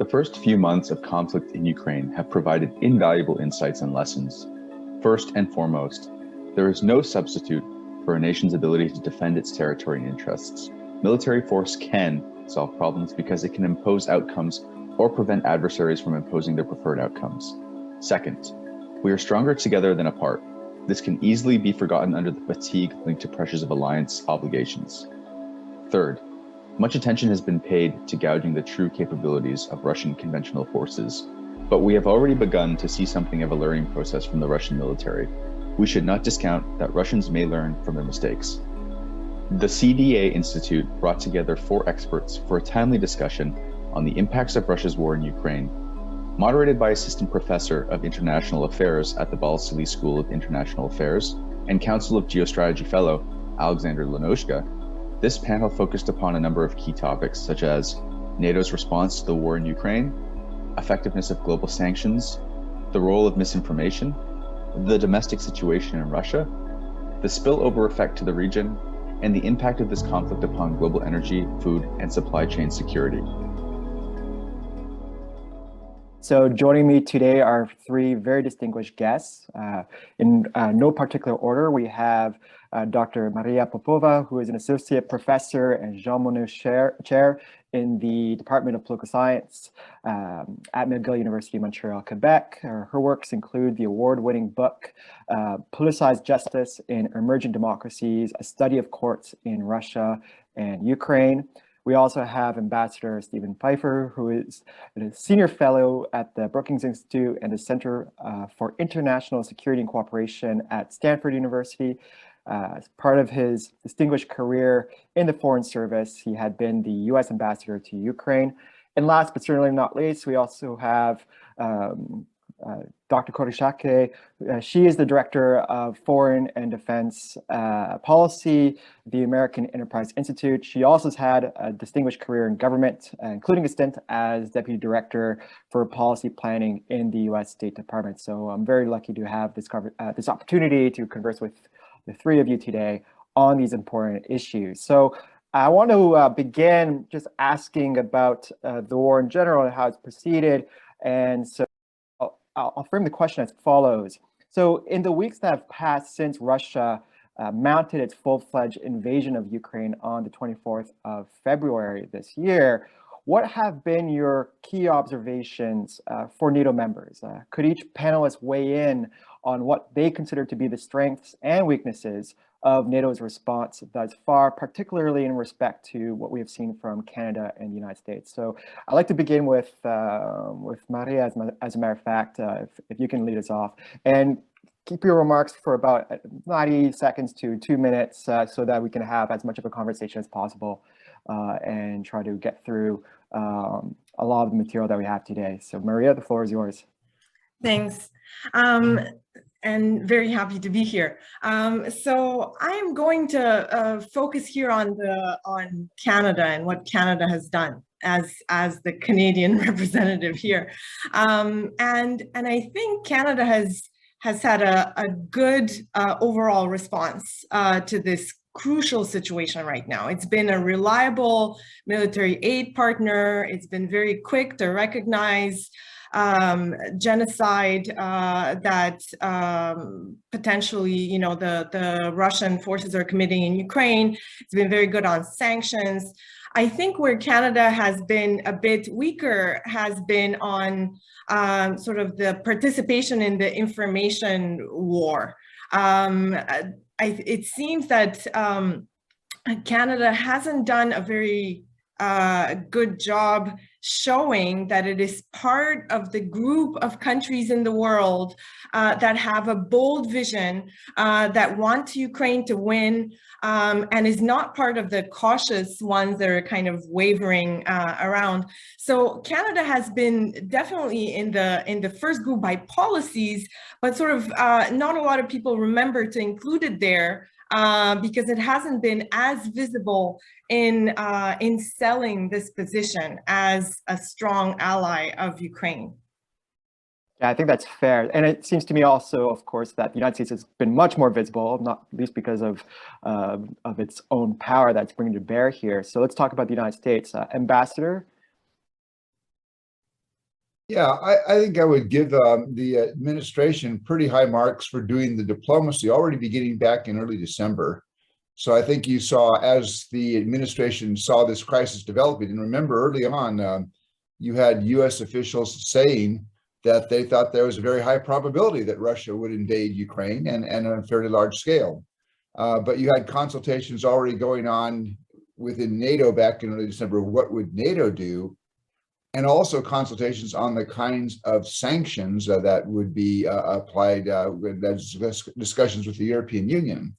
first few months of conflict in Ukraine have provided invaluable insights and lessons. First and foremost, there is no substitute for a nation's ability to defend its territory and interests. Military force can solve problems because it can impose outcomes or prevent adversaries from imposing their preferred outcomes. Second, we are stronger together than apart. This can easily be forgotten under the fatigue linked to pressures of alliance obligations. Third, much attention has been paid to gouging the true capabilities of Russian conventional forces, but we have already begun to see something of a learning process from the Russian military. We should not discount that Russians may learn from their mistakes. The CDA Institute brought together 4 experts for a timely discussion on the impacts of Russia's war in Ukraine. Moderated by Assistant Professor of International Affairs at the Balsillie School of International Affairs and Council of Geostrategy Fellow, Alexander Lanoszka, this panel focused upon a number of key topics such as NATO's response to the war in Ukraine, effectiveness of global sanctions, the role of misinformation, the domestic situation in Russia, the spillover effect to the region, and the impact of this conflict upon global energy, food, and supply chain security. So joining me today are 3 very distinguished guests. In no particular order, we have Dr. Maria Popova, who is an associate professor and Jean Monnet chair in the Department of Political Science at McGill University, Montreal, Quebec. Her works include the award-winning book, Politicized Justice in Emerging Democracies, a study of courts in Russia and Ukraine. We also have Ambassador Stephen Pifer, who is a senior fellow at the Brookings Institute and the Center for International Security and Cooperation at Stanford University. As part of his distinguished career in the Foreign Service, he had been the U.S. ambassador to Ukraine. And last but certainly not least, we also have Dr. Kori Schake. She is the Director of Foreign and Defense Policy, the American Enterprise Institute. She also has had a distinguished career in government, including a stint as Deputy Director for Policy Planning in the U.S. State Department. So I'm very lucky to have this opportunity to converse with the 3 of you today on these important issues. So I want to begin just asking about the war in general and how it's proceeded. And so I'll frame the question as follows. So in the weeks that have passed since Russia mounted its full-fledged invasion of Ukraine on the 24th of February this year, what have been your key observations for NATO members? Could each panelist weigh in on what they consider to be the strengths and weaknesses of NATO's response thus far, particularly in respect to what we have seen from Canada and the United States? So I'd like to begin with Maria, as a matter of fact, if you can lead us off. And keep your remarks for about 90 seconds to 2 minutes so that we can have as much of a conversation as possible and try to get through a lot of the material that we have today. So Maria, the floor is yours. Thanks. And very happy to be here. So I'm going to focus here on Canada and what Canada has done as the Canadian representative here. And I think Canada has had a good overall response to this crucial situation right now. It's been a reliable military aid partner. It's been very quick to recognize genocide that potentially, the Russian forces are committing in Ukraine. It's been very good on sanctions. I think where Canada has been a bit weaker has been on sort of the participation in the information war. It seems that Canada hasn't done a very good job showing that it is part of the group of countries in the world that have a bold vision, that want Ukraine to win, and is not part of the cautious ones that are kind of wavering around. So Canada has been definitely in the first group by policies, but sort of not a lot of people remember to include it there. Because it hasn't been as visible in selling this position as a strong ally of Ukraine. Yeah, I think that's fair. And it seems to me also, of course, that the United States has been much more visible, not least because of its own power that's bringing to bear here. So let's talk about the United States. Ambassador? Yeah, I think I would give the administration pretty high marks for doing the diplomacy already beginning back in early December. So I think you saw as the administration saw this crisis developing, and remember early on, you had US officials saying that they thought there was a very high probability that Russia would invade Ukraine and on a fairly large scale. But you had consultations already going on within NATO back in early December. What would NATO do? And also consultations on the kinds of sanctions that would be applied, discussions with the European Union.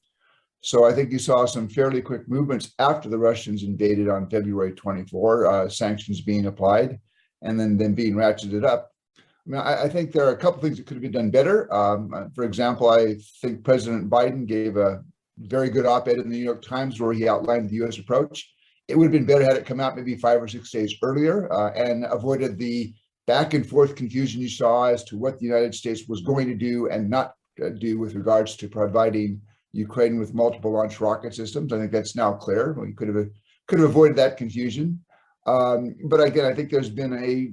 So I think you saw some fairly quick movements after the Russians invaded on February 24, sanctions being applied and then being ratcheted up. I mean, I think there are a couple things that could have been done better. For example, I think President Biden gave a very good op-ed in the New York Times where he outlined the U.S. approach. It would have been better had it come out maybe 5 or 6 days earlier and avoided the back and forth confusion you saw as to what the United States was going to do and not do with regards to providing Ukraine with multiple launch rocket systems. I think that's now clear. We could have avoided that confusion. But again, I think there's been a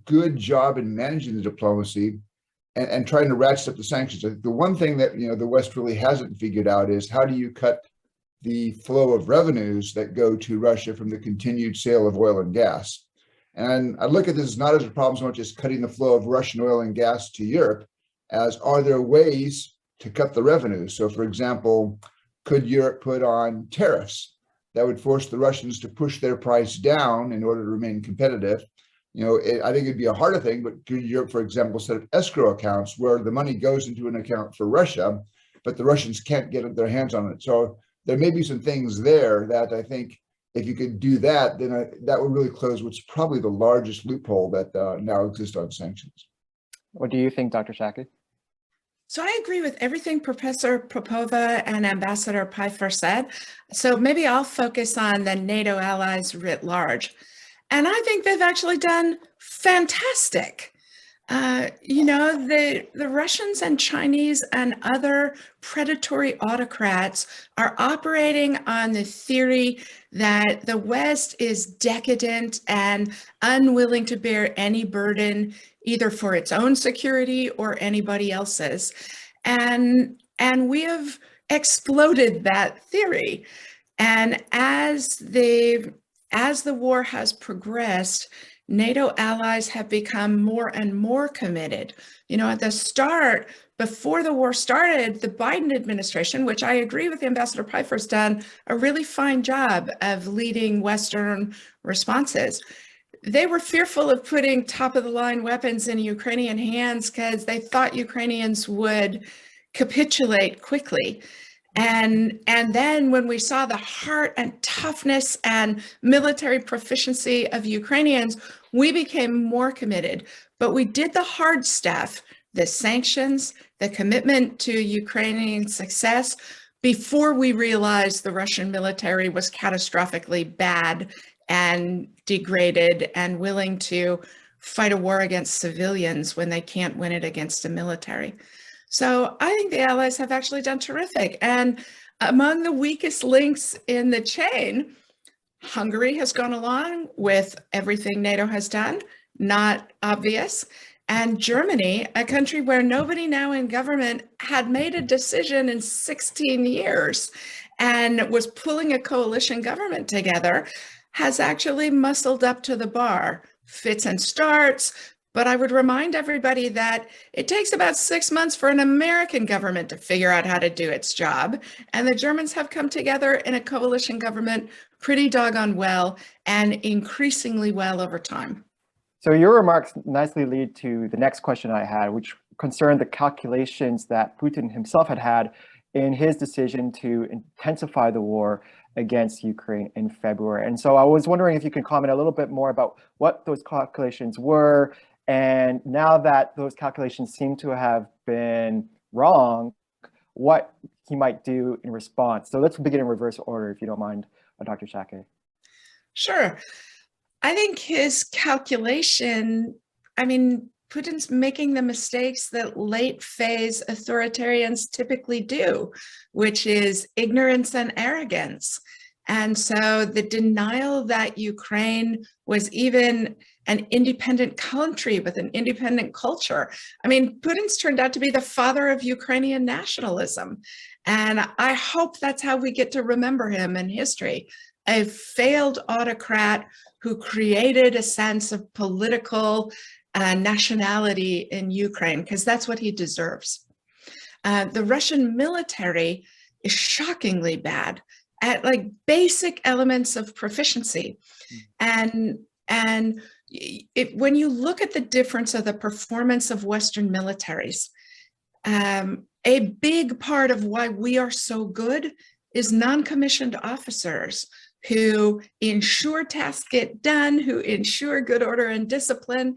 good job in managing the diplomacy and trying to ratchet up the sanctions. I think the one thing that the West really hasn't figured out is how do you cut the flow of revenues that go to Russia from the continued sale of oil and gas. And I look at this not as a problem so much as cutting the flow of Russian oil and gas to Europe, as are there ways to cut the revenue? So for example, could Europe put on tariffs that would force the Russians to push their price down in order to remain competitive? I think it'd be a harder thing, but could Europe, for example, set up escrow accounts where the money goes into an account for Russia, but the Russians can't get their hands on it? So there may be some things there that I think if you could do that, then that would really close what's probably the largest loophole that now exists on sanctions. What do you think, Dr. Schake? So I agree with everything Professor Popova and Ambassador Pifer said. So maybe I'll focus on the NATO allies writ large. And I think they've actually done fantastic. The Russians and Chinese and other predatory autocrats are operating on the theory that the West is decadent and unwilling to bear any burden either for its own security or anybody else's. And we have exploded that theory. And as the war has progressed, NATO allies have become more and more committed. At the start, before the war started, the Biden administration, which I agree with Ambassador Pifer's done a really fine job of leading Western responses. They were fearful of putting top-of-the-line weapons in Ukrainian hands because they thought Ukrainians would capitulate quickly. And then when we saw the heart and toughness and military proficiency of Ukrainians, we became more committed. But we did the hard stuff, the sanctions, the commitment to Ukrainian success, before we realized the Russian military was catastrophically bad and degraded and willing to fight a war against civilians when they can't win it against a military. So I think the allies have actually done terrific. And among the weakest links in the chain, Hungary has gone along with everything NATO has done, not obvious. And Germany, a country where nobody now in government had made a decision in 16 years and was pulling a coalition government together, has actually muscled up to the bar, fits and starts. But I would remind everybody that it takes about 6 months for an American government to figure out how to do its job. And the Germans have come together in a coalition government pretty doggone well and increasingly well over time. So your remarks nicely lead to the next question I had, which concerned the calculations that Putin himself had in his decision to intensify the war against Ukraine in February. And so I was wondering if you could comment a little bit more about what those calculations were. And now that those calculations seem to have been wrong, what he might do in response. So let's begin in reverse order, if you don't mind, Dr. Schake. Sure. I think his calculation, Putin's making the mistakes that late phase authoritarians typically do, which is ignorance and arrogance. And so the denial that Ukraine was even an independent country with an independent culture. I mean, Putin's turned out to be the father of Ukrainian nationalism. And I hope that's how we get to remember him in history. A failed autocrat who created a sense of political nationality in Ukraine, because that's what he deserves. The Russian military is shockingly bad at like basic elements of proficiency. And when you look at the difference of the performance of Western militaries, a big part of why we are so good is non-commissioned officers who ensure tasks get done, who ensure good order and discipline.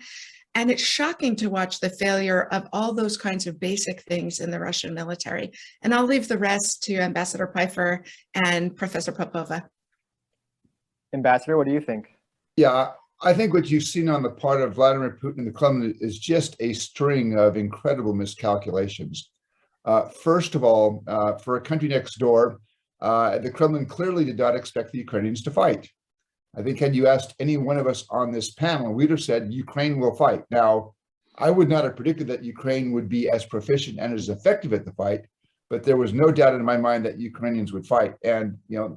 And it's shocking to watch the failure of all those kinds of basic things in the Russian military. And I'll leave the rest to Ambassador Pifer and Professor Popova. Ambassador, what do you think? Yeah, I think what you've seen on the part of Vladimir Putin and the Kremlin is just a string of incredible miscalculations. First of all, for a country next door, the Kremlin clearly did not expect the Ukrainians to fight. I think had you asked any one of us on this panel, we'd have said Ukraine will fight. Now, I would not have predicted that Ukraine would be as proficient and as effective at the fight, but there was no doubt in my mind that Ukrainians would fight. And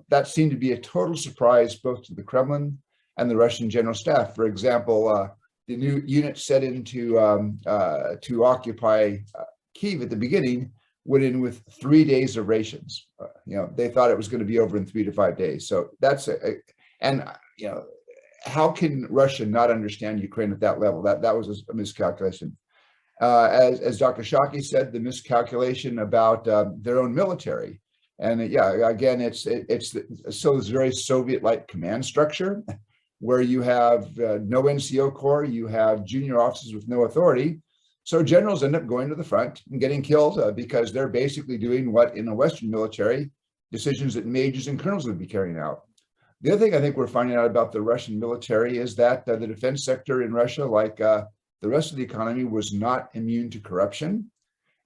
that seemed to be a total surprise both to the Kremlin and the Russian General Staff. For example, the new unit set in to occupy Kyiv at the beginning went in with 3 days of rations. They thought it was going to be over in 3 to 5 days. So that's how can Russia not understand Ukraine at that level? That was a miscalculation. As Dr. Schake said, the miscalculation about their own military. And again, it's this very Soviet-like command structure where you have no NCO corps, you have junior officers with no authority. So generals end up going to the front and getting killed because they're basically doing what in a Western military, decisions that majors and colonels would be carrying out. The other thing I think we're finding out about the Russian military is that the defense sector in Russia, like the rest of the economy, was not immune to corruption.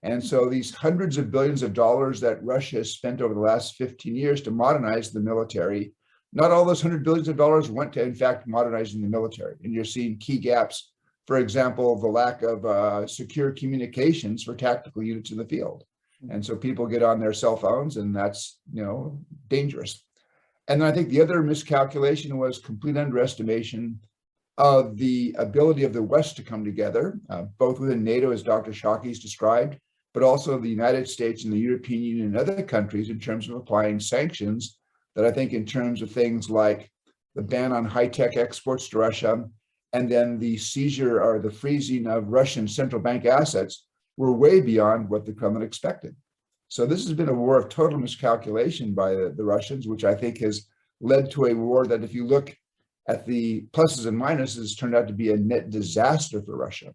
And so these hundreds of billions of dollars that Russia has spent over the last 15 years to modernize the military, not all those $100 billion went to, in fact, modernizing the military. And you're seeing key gaps. For example, the lack of secure communications for tactical units in the field. And so people get on their cell phones, and that's, dangerous. And then I think the other miscalculation was complete underestimation of the ability of the West to come together, both within NATO, as Dr. Shake's described, but also the United States and the European Union and other countries in terms of applying sanctions that I think in terms of things like the ban on high-tech exports to Russia, and then the seizure or the freezing of Russian central bank assets were way beyond what the Kremlin expected. So this has been a war of total miscalculation by the Russians, which I think has led to a war that, if you look at the pluses and minuses, turned out to be a net disaster for Russia.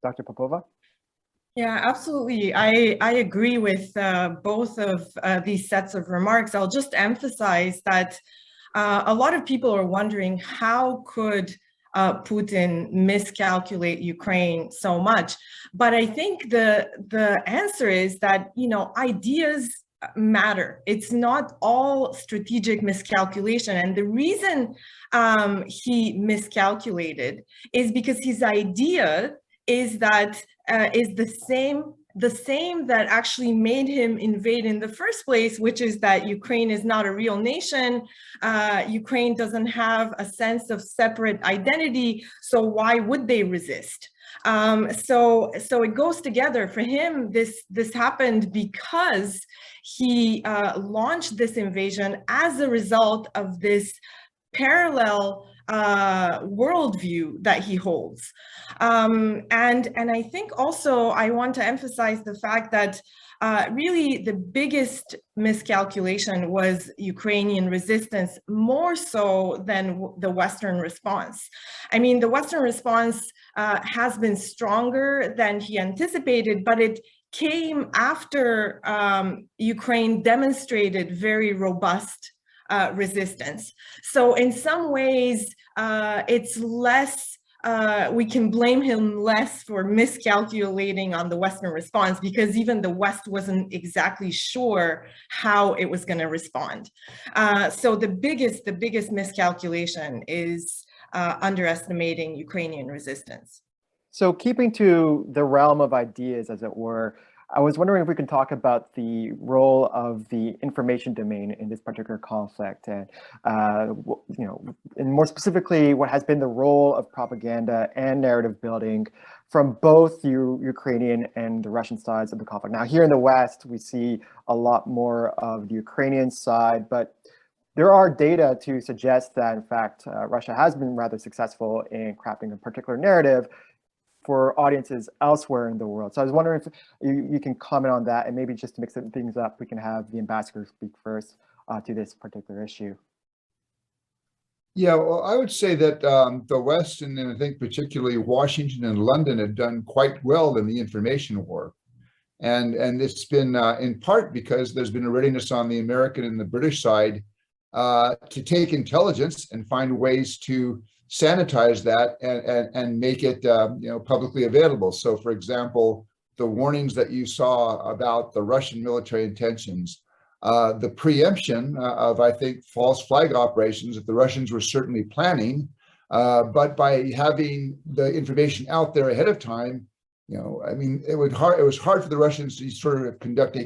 Dr. Popova? Yeah, absolutely. I agree with both of these sets of remarks. I'll just emphasize that a lot of people are wondering, how could Putin miscalculate Ukraine so much? But I think the answer is that, ideas matter. It's not all strategic miscalculation. And the reason he miscalculated is because his idea is that is the same that actually made him invade in the first place, which is that Ukraine is not a real nation. Ukraine doesn't have a sense of separate identity, so why would they resist? So it goes together. For him, this happened because he launched this invasion as a result of this parallel worldview that he holds. And I think also I want to emphasize the fact that really the biggest miscalculation was Ukrainian resistance, more so than the Western response. I mean, the Western response has been stronger than he anticipated, but it came after Ukraine demonstrated very robust resistance. So in some ways, it's less we can blame him less for miscalculating on the Western response, because even the West wasn't exactly sure how it was going to respond. So the biggest miscalculation is underestimating Ukrainian resistance. So keeping to the realm of ideas, as it were, I was wondering if we can talk about the role of the information domain in this particular conflict, and and more specifically, what has been the role of propaganda and narrative building from both Ukrainian and the Russian sides of the conflict. Now, here in the West, we see a lot more of the Ukrainian side, but there are data to suggest that, in fact, Russia has been rather successful in crafting a particular narrative for audiences elsewhere in the world. So I was wondering if you can comment on that, and maybe just to mix things up, we can have the ambassador speak first to this particular issue. Yeah, well, I would say that the West, and I think particularly Washington and London, have done quite well in the information war. And it's been in part because there's been a readiness on the American and the British side to take intelligence and find ways to sanitize that and make it publicly available. So, for example, the warnings that you saw about the Russian military intentions, the preemption of, I think, false flag operations that the Russians were certainly planning, but by having the information out there ahead of time, I mean, it was hard for the Russians to sort of conduct a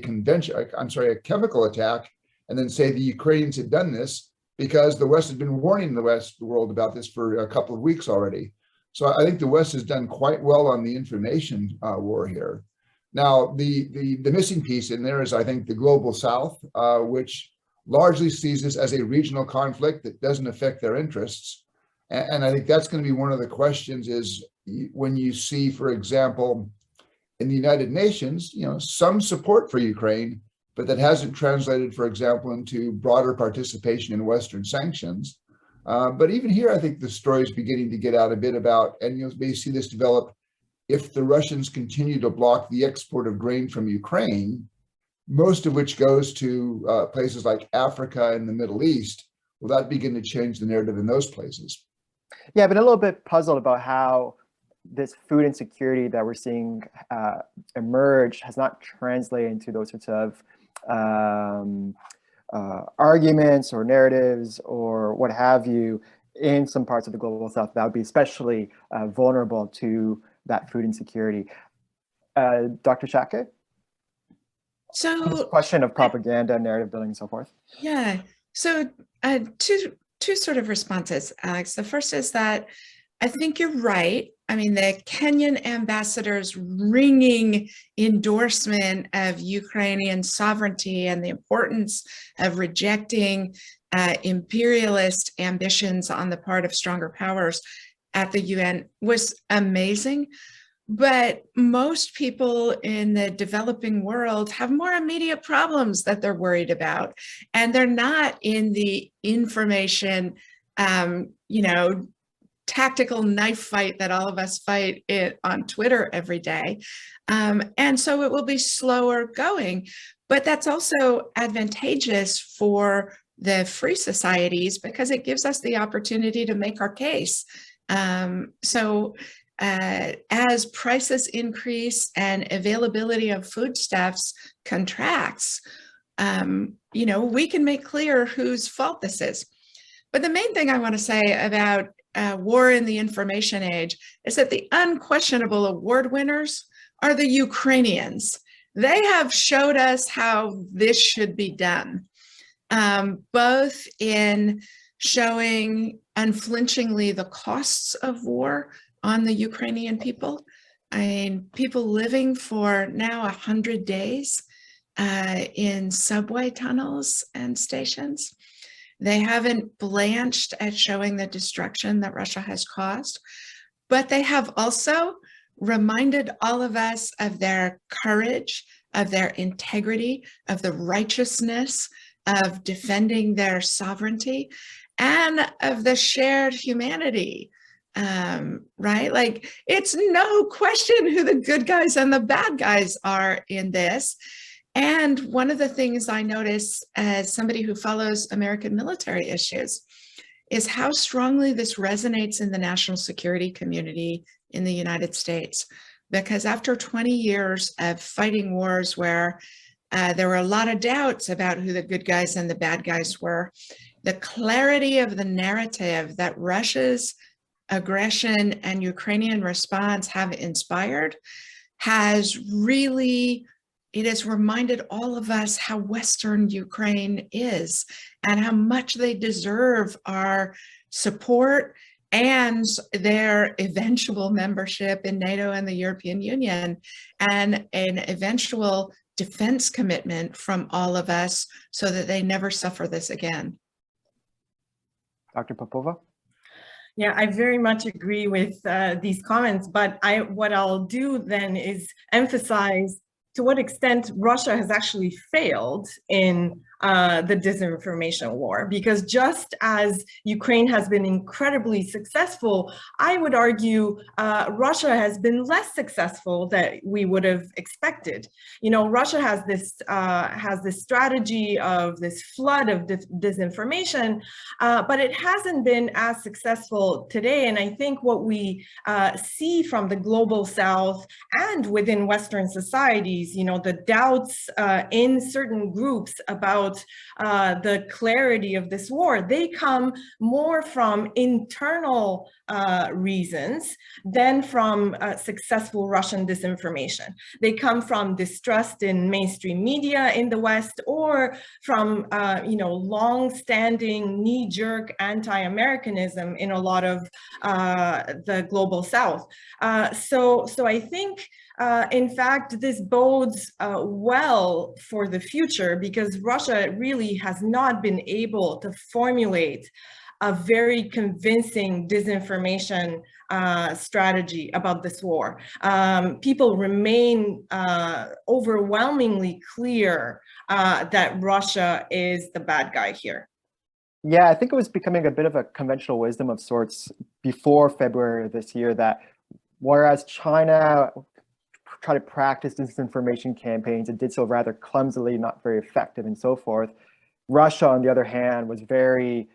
chemical attack and then say the Ukrainians had done this, because the West had been warning the world about this for a couple of weeks already. So I think the West has done quite well on the information war here. Now, the missing piece in there is, I think, the global South, which largely sees this as a regional conflict that doesn't affect their interests. And I think that's going to be one of the questions, is when you see, for example, in the United Nations, some support for Ukraine, but that hasn't translated, for example, into broader participation in Western sanctions. But even here, I think the story is beginning to get out a bit about, and you may see this develop, if the Russians continue to block the export of grain from Ukraine, most of which goes to places like Africa and the Middle East, will that begin to change the narrative in those places? Yeah, but a little bit puzzled about how this food insecurity that we're seeing emerge has not translated into those sorts of arguments or narratives or what have you in some parts of the global South that would be especially vulnerable to that food insecurity. Dr. Schake? So this question of propaganda, narrative building, and so forth. Yeah. So two sort of responses, Alex. The first is that I think you're right. I mean, the Kenyan ambassador's ringing endorsement of Ukrainian sovereignty and the importance of rejecting imperialist ambitions on the part of stronger powers at the UN was amazing. But most people in the developing world have more immediate problems that they're worried about. And they're not in the information, tactical knife fight that all of us fight on Twitter every day. And so it will be slower going, but that's also advantageous for the free societies because it gives us the opportunity to make our case. As prices increase and availability of foodstuffs contracts, we can make clear whose fault this is. But the main thing I want to say about war in the information age is that the unquestionable award winners are the Ukrainians. They have showed us how this should be done, both in showing unflinchingly the costs of war on the Ukrainian people. I mean, people living for now 100 days in subway tunnels and stations. They haven't blanched at showing the destruction that Russia has caused, but they have also reminded all of us of their courage, of their integrity, of the righteousness of defending their sovereignty, and of the shared humanity. Right? Like, it's no question who the good guys and the bad guys are in this. And one of the things I notice as somebody who follows American military issues is how strongly this resonates in the national security community in the United States. Because after 20 years of fighting wars where there were a lot of doubts about who the good guys and the bad guys were, the clarity of the narrative that Russia's aggression and Ukrainian response have inspired has really, it has reminded all of us how Western Ukraine is and how much they deserve our support and their eventual membership in NATO and the European Union, and an eventual defense commitment from all of us so that they never suffer this again. Dr. Popova? Yeah, I very much agree with these comments, but what I'll do then is emphasize to what extent Russia has actually failed in the disinformation war, because just as Ukraine has been incredibly successful, I would argue Russia has been less successful than we would have expected. You know, Russia has this strategy of this flood of disinformation, but it hasn't been as successful today. And I think what we see from the global South and within Western societies, you know, the doubts in certain groups about the clarity of this war, they come more from internal reasons than from successful Russian disinformation. They come from distrust in mainstream media in the West, or from you know, long-standing knee-jerk anti-Americanism in a lot of the global South. So I think in fact, this bodes well for the future, because Russia really has not been able to formulate a very convincing disinformation strategy about this war. People remain overwhelmingly clear that Russia is the bad guy here. Yeah, I think it was becoming a bit of a conventional wisdom of sorts before February of this year that whereas China try to practice disinformation campaigns and did so rather clumsily, not very effective and so forth. Russia, on the other hand, was very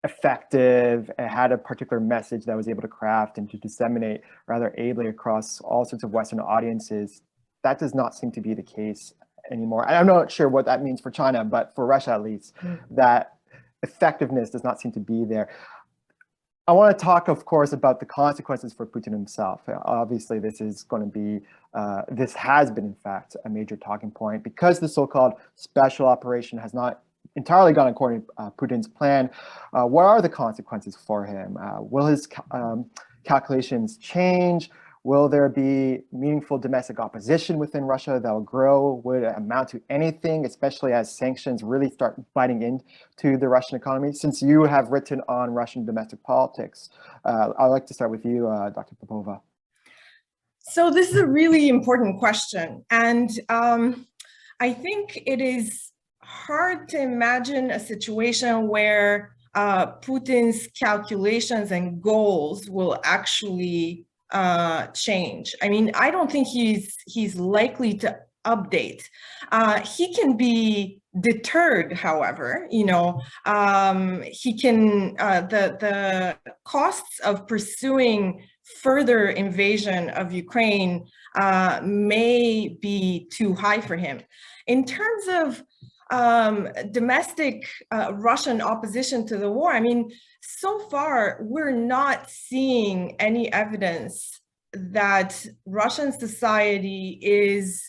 effective and had a particular message that was able to craft and to disseminate rather ably across all sorts of Western audiences. That does not seem to be the case anymore. I'm not sure what that means for China, but for Russia at least, that effectiveness does not seem to be there. I want to talk, of course, about the consequences for Putin himself. Obviously, this is going to be, this has been, in fact, a major talking point because the so-called special operation has not entirely gone according to Putin's plan. What are the consequences for him? Will his calculations change? Will there be meaningful domestic opposition within Russia that will grow? Would it amount to anything, especially as sanctions really start biting into the Russian economy? Since you have written on Russian domestic politics, I'd like to start with you, Dr. Popova. So this is a really important question. And I think it is hard to imagine a situation where Putin's calculations and goals will actually change. I mean, I don't think he's likely to update. He can be deterred, however. You know, he can the costs of pursuing further invasion of Ukraine may be too high for him. In terms of domestic Russian opposition to the war, I mean, so far we're not seeing any evidence that Russian society is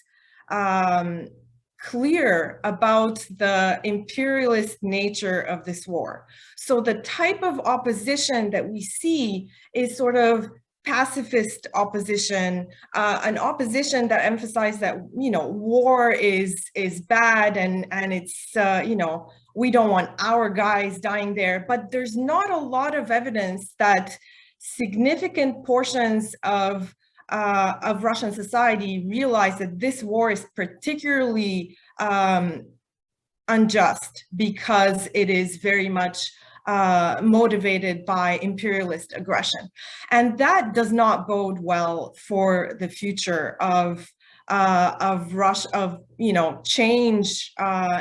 clear about the imperialist nature of this war. So the type of opposition that we see is sort of pacifist opposition, an opposition that emphasizes that, you know, war is bad and it's, you know, we don't want our guys dying there. But there's not a lot of evidence that significant portions of Russian society realize that this war is particularly unjust because it is very much motivated by imperialist aggression. And that does not bode well for the future of change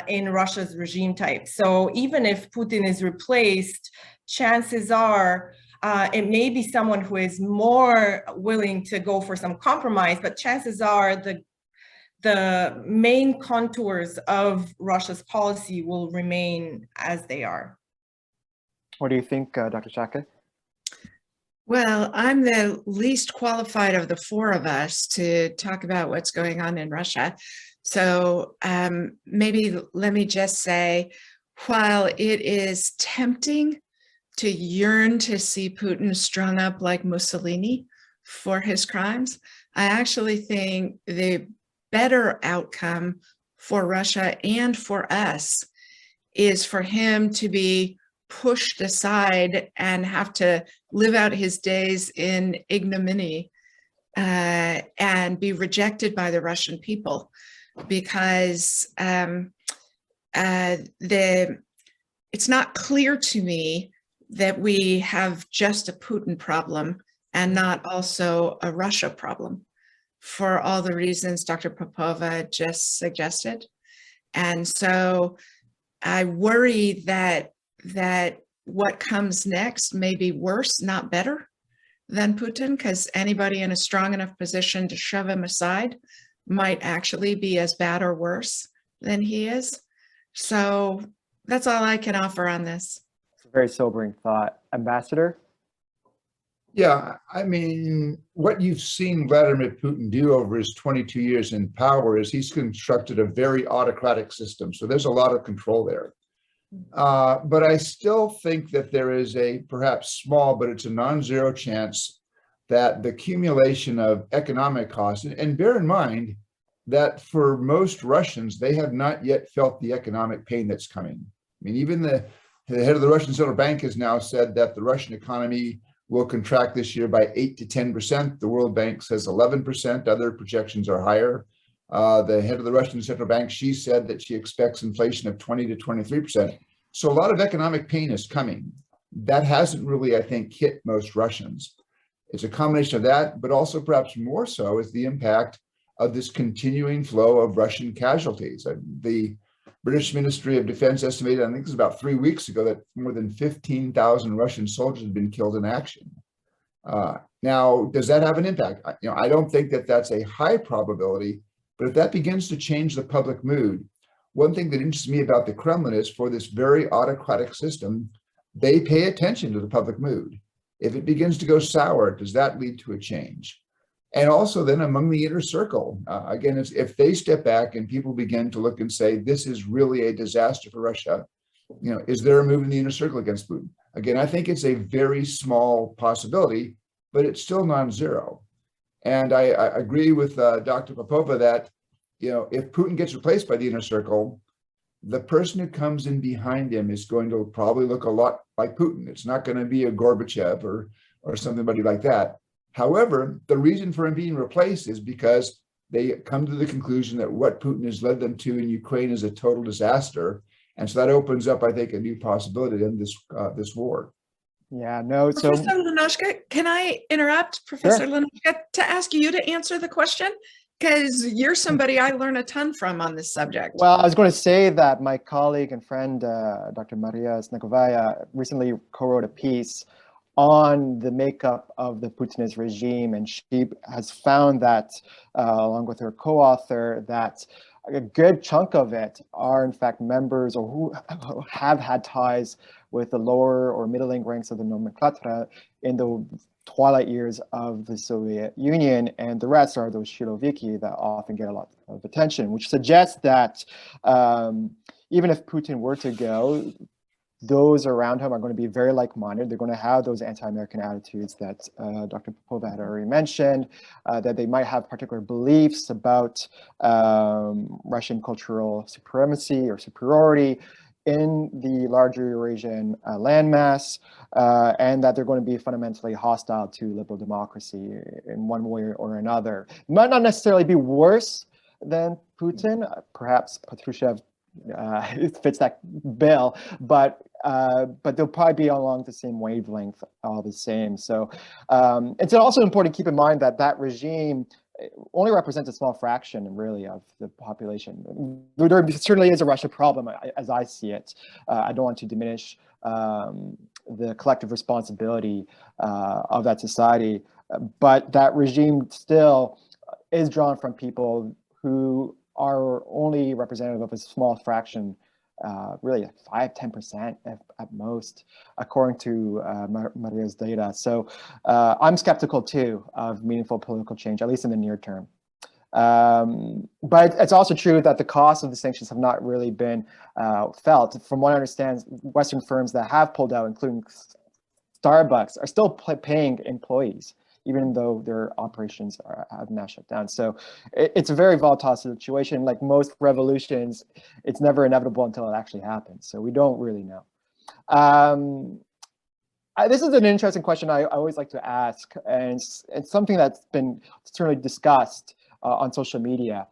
in Russia's regime type. So even if Putin is replaced, chances are it may be someone who is more willing to go for some compromise, but chances are the main contours of Russia's policy will remain as they are. What do you think, Dr. Schake? Well, I'm the least qualified of the four of us to talk about what's going on in Russia. So maybe let me just say, while it is tempting to yearn to see Putin strung up like Mussolini for his crimes, I actually think the better outcome for Russia and for us is for him to be pushed aside and have to live out his days in ignominy and be rejected by the Russian people, because it's not clear to me that we have just a Putin problem and not also a Russia problem, for all the reasons Dr. Popova just suggested. And so I worry that what comes next may be worse, not better, than Putin, because anybody in a strong enough position to shove him aside might actually be as bad or worse than he is. So that's all I can offer on this. It's a very sobering thought. Ambassador? Yeah, I mean, what you've seen Vladimir Putin do over his 22 years in power is he's constructed a very autocratic system. So there's a lot of control there. But I still think that there is a perhaps small, but it's a non-zero chance that the accumulation of economic costs, and bear in mind that for most Russians, they have not yet felt the economic pain that's coming. I mean, even the head of the Russian Central Bank has now said that the Russian economy will contract this year by 8 to 10%. The World Bank says 11%. Other projections are higher. The head of the Russian Central Bank, she said that she expects inflation of 20 to 23%. So a lot of economic pain is coming. That hasn't really, I think, hit most Russians. It's a combination of that, but also perhaps more so is the impact of this continuing flow of Russian casualties. The British Ministry of Defense estimated, I think it was about 3 weeks ago, that more than 15,000 Russian soldiers had been killed in action. Now, does that have an impact? I don't think that that's a high probability, but if that begins to change the public mood, one thing that interests me about the Kremlin is, for this very autocratic system, they pay attention to the public mood. If it begins to go sour, does that lead to a change? And also then among the inner circle, again, if they step back and people begin to look and say, this is really a disaster for Russia, is there a move in the inner circle against Putin? Again, I think it's a very small possibility, but it's still non-zero. And I agree with Dr. Popova that, if Putin gets replaced by the inner circle, the person who comes in behind him is going to probably look a lot like Putin. It's not going to be a Gorbachev or somebody like that. However, the reason for him being replaced is because they come to the conclusion that what Putin has led them to in Ukraine is a total disaster. And so that opens up, I think, a new possibility to end this war. Yeah, no. So, Professor Lanoszka, can I interrupt, Professor Sure. Lanoszka, to ask you to answer the question? Because you're somebody I learn a ton from on this subject. well, I was going to say that my colleague and friend, Dr. Maria Snegovaya, recently co-wrote a piece on the makeup of the Putinist regime, and she has found that, along with her co-author, that a good chunk of it are in fact members or who have had ties with the lower or middling ranks of the nomenclatura in the twilight years of the Soviet Union, and the rest are those Shiloviki that often get a lot of attention, which suggests that even if Putin were to go, those around him are going to be very like-minded. They're going to have those anti-American attitudes that Dr. Popova had already mentioned, that they might have particular beliefs about Russian cultural supremacy or superiority in the larger Eurasian landmass, and that they're going to be fundamentally hostile to liberal democracy in one way or another. It might not necessarily be worse than Putin. Perhaps Patrushev fits that bill, but they'll probably be along the same wavelength all the same. So it's also important to keep in mind that that regime only represents a small fraction, really, of the population. There certainly is a Russia problem, as I see it. I don't want to diminish the collective responsibility of that society, but that regime still is drawn from people who are only representative of a small fraction, really 5–10% at most, according to Maria's data. So I'm skeptical too of meaningful political change, at least in the near term. But it's also true that the cost of the sanctions have not really been felt. From what I understand, Western firms that have pulled out, including Starbucks, are still paying employees, even though their operations have now shut down. So it's a very volatile situation. Like most revolutions, it's never inevitable until it actually happens. So we don't really know. This is an interesting question I always like to ask, and it's something that's been certainly discussed on social media.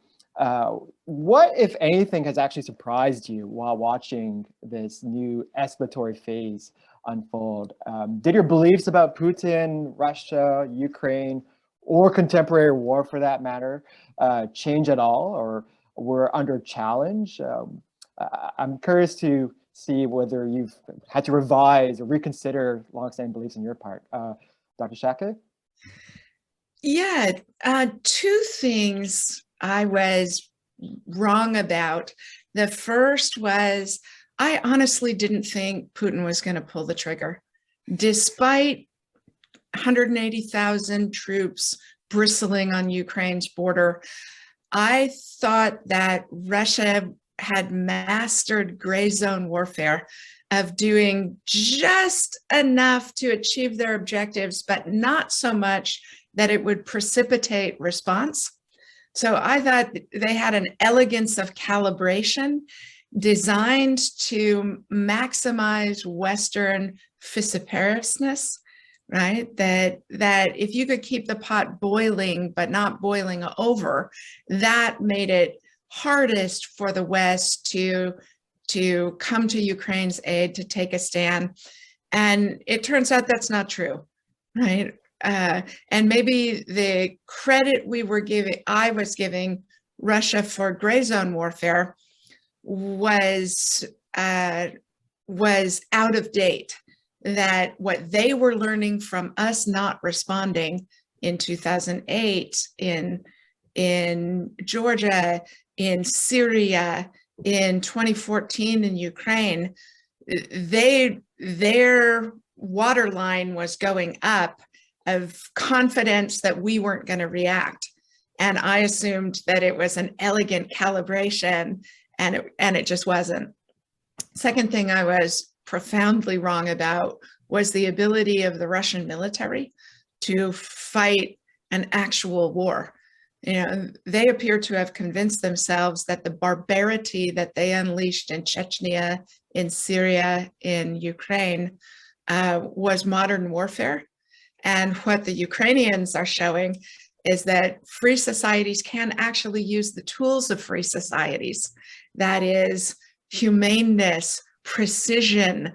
What, if anything, has actually surprised you while watching this new escalatory phase unfold? Did your beliefs about Putin, Russia, Ukraine, or contemporary war for that matter change at all, or were under challenge? I'm curious to see whether you've had to revise or reconsider longstanding beliefs on your part. Dr. Schake? Yeah, two things I was wrong about. The first was, I honestly didn't think Putin was going to pull the trigger. Despite 180,000 troops bristling on Ukraine's border, I thought that Russia had mastered gray zone warfare of doing just enough to achieve their objectives, but not so much that it would precipitate response. So I thought they had an elegance of calibration designed to maximize Western vociferousness, right? That if you could keep the pot boiling, but not boiling over, that made it hardest for the West to come to Ukraine's aid, to take a stand. And it turns out that's not true, right? And maybe the credit I was giving Russia for gray zone warfare was out of date. That what they were learning from us not responding in 2008 in Georgia, in Syria, in 2014 in Ukraine, their waterline was going up of confidence that we weren't going to react. And I assumed that it was an elegant calibration, and it just wasn't. Second thing I was profoundly wrong about was the ability of the Russian military to fight an actual war. You know, they appear to have convinced themselves that the barbarity that they unleashed in Chechnya, in Syria, in Ukraine was modern warfare. And what the Ukrainians are showing is that free societies can actually use the tools of free societies. That is humaneness, precision,